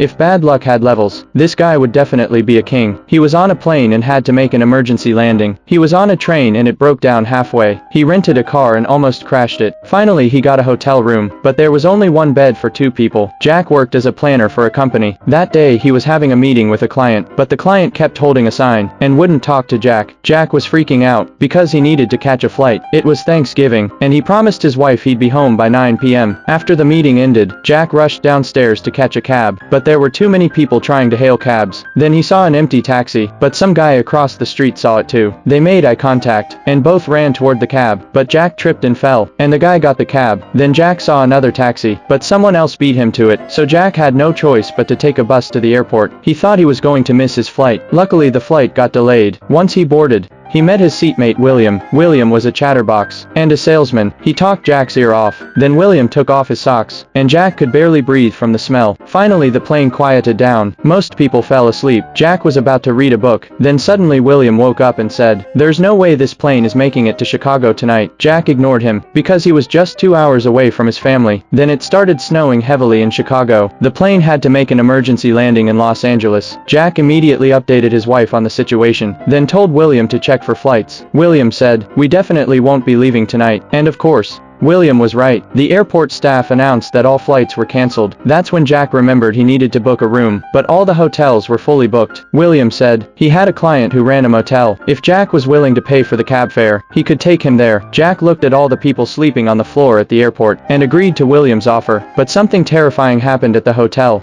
If bad luck had levels, this guy would definitely be a king. He was on a plane and had to make an emergency landing. He was on a train and it broke down halfway. He rented a car and almost crashed it. Finally he got a hotel room, but there was only one bed for 2 people. Jack worked as a planner for a company. That day he was having a meeting with a client, but the client kept holding a sign and wouldn't talk to Jack. Jack was freaking out because he needed to catch a flight. It was Thanksgiving, and he promised his wife he'd be home by 9 p.m. After the meeting ended, Jack rushed downstairs to catch a cab, but there were too many people trying to hail cabs. Then he saw an empty taxi, but some guy across the street saw it too. They made eye contact, and both ran toward the cab, but Jack tripped and fell, and the guy got the cab. Then Jack saw another taxi, but someone else beat him to it, so Jack had no choice but to take a bus to the airport. He thought he was going to miss his flight. Luckily the flight got delayed. Once he boarded, he met his seatmate William. William was a chatterbox and a salesman. He talked Jack's ear off. Then William took off his socks, and Jack could barely breathe from the smell. Finally the plane quieted down. Most people fell asleep. Jack was about to read a book. Then suddenly William woke up and said, "There's no way this plane is making it to Chicago tonight." Jack ignored him, because he was just 2 hours away from his family. Then it started snowing heavily in Chicago. The plane had to make an emergency landing in Los Angeles. Jack immediately updated his wife on the situation, then told William to check for flights. William said, "We definitely won't be leaving tonight." And of course, William was right. The airport staff announced that all flights were cancelled. That's when Jack remembered he needed to book a room, but all the hotels were fully booked. William said he had a client who ran a motel. If Jack was willing to pay for the cab fare, he could take him there. Jack looked at all the people sleeping on the floor at the airport and agreed to William's offer, but something terrifying happened at the hotel.